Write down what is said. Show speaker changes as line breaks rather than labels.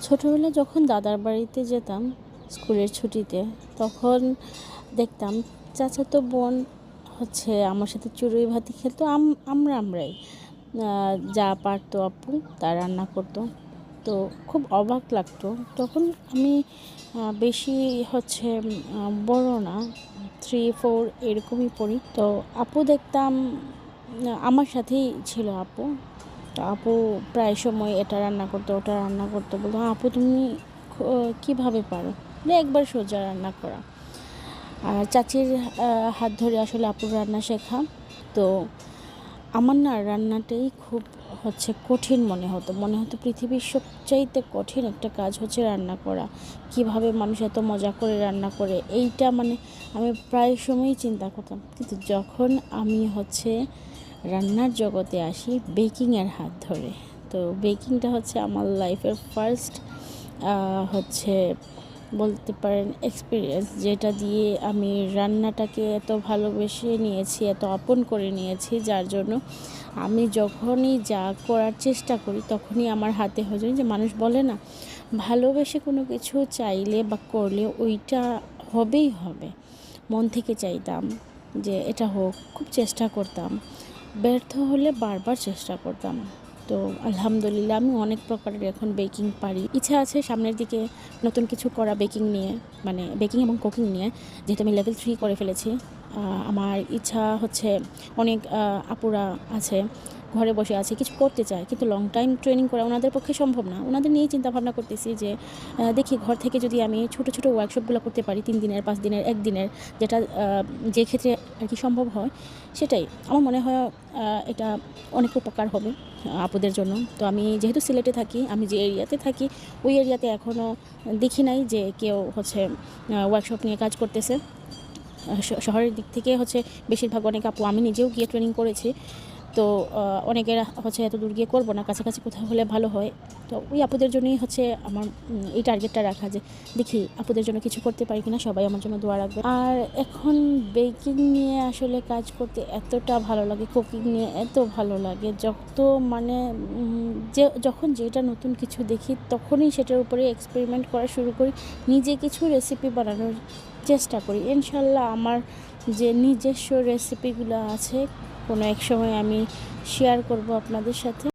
ছোটোবেলায় যখন দাদার বাড়িতে যেতাম স্কুলের ছুটিতে, তখন দেখতাম চাচাতো বোন আমার সাথে চড়ুই ভাতি খেলতো। আমরাই যা পারতো আপু তা রান্না করতো। তো খুব অবাক লাগতো তখন। আমি বেশি বড় না, 3-4 এরকমই পড়ি। তো আপু দেখতাম আমার সাথেই ছিল আপু। তো আপু প্রায় সময় এটা রান্না করতো, ওটা রান্না করতো। বলতো, আপু তুমি কীভাবে পারো? একবার সোজা রান্না করা। আর চাচির হাত ধরে আসলে আপুর রান্না শেখা। তো আমার না রান্নাটাই খুব কঠিন মনে হতো পৃথিবীর সবচাইতে কঠিন একটা কাজ হচ্ছে রান্না করা। কিভাবে মানুষ এত মজা করে রান্না করে, এইটা আমি প্রায় সময়ই চিন্তা করতাম। কিন্তু যখন আমি রান্নার জগতে আসি বেকিংয়ের হাত ধরে, তো বেকিংটা আমার লাইফের ফার্স্ট বলতে পারেন এক্সপিরিয়েন্স, যেটা দিয়ে আমি রান্নাটাকে এত ভালোবেসে নিয়েছি, এত আপন করে নিয়েছি, যার জন্য আমি যখনই যা করার চেষ্টা করি তখনই আমার হাতে হয়ে যায়। যে মানুষ বলে না, ভালোবেসে কোনো কিছু চাইলে বা করলে ওইটা হবেই হবে। মন থেকে চাইতাম যে এটা হোক, খুব চেষ্টা করতাম, ব্যর্থ হলে বারবার চেষ্টা করতাম। তো আলহামদুলিল্লাহ আমি অনেক প্রকারের এখন বেকিং পারি। ইচ্ছা আছে সামনের দিকে নতুন কিছু করা বেকিং নিয়ে, বেকিং এবং কুকিং নিয়ে। যেহেতু আমি লেভেল 3 করে ফেলেছি, আমার ইচ্ছা অনেক আপুরা আছে ঘরে বসে আছে, কিছু করতে চায় কিন্তু লং টাইম ট্রেনিং করা ওনাদের পক্ষে সম্ভব না। ওনাদের নিয়েই চিন্তাভাবনা করতেছি যে দেখি ঘর থেকে যদি আমি ছোটো ছোটো ওয়ার্কশপগুলো করতে পারি, 3 দিনের, 5 দিনের, 1 দিনের, যেটা যে ক্ষেত্রে আর কি সম্ভব হয়, সেটাই আমার মনে হয় এটা অনেক উপকার হবে আপুদের জন্য। তো আমি যেহেতু সিলেটে থাকি, আমি যে এরিয়াতে থাকি ওই এরিয়াতে এখনও দেখি নাই যে কেউ ওয়ার্কশপ নিয়ে কাজ করতেছে। শহরের দিক থেকে বেশিরভাগ অনেক আপু, আমি নিজেও গিয়ে ট্রেনিং করেছি। তো অনেকেরা এত দূর গিয়ে করবো না, কাছাকাছি কোথাও হলে ভালো হয়। তো ওই আপুদের জন্যই আমার এই টার্গেটটা রাখা, যে দেখি আপুদের জন্য কিছু করতে পারি কিনা। সবাই আমার জন্য দোয়া রাখবে। আর এখন বেকিং নিয়ে আসলে কাজ করতে এতটা ভালো লাগে, কুকিং নিয়ে এত ভালো লাগে, যখন যেটা নতুন কিছু দেখি তখনই সেটার উপরে এক্সপেরিমেন্ট করা শুরু করি, নিজে কিছু রেসিপি বানানোর চেষ্টা করি। ইনশাল্লাহ আমার যে নিজস্ব রেসিপিগুলো আছে কোনো এক সময় আমি শেয়ার করব আপনাদের সাথে।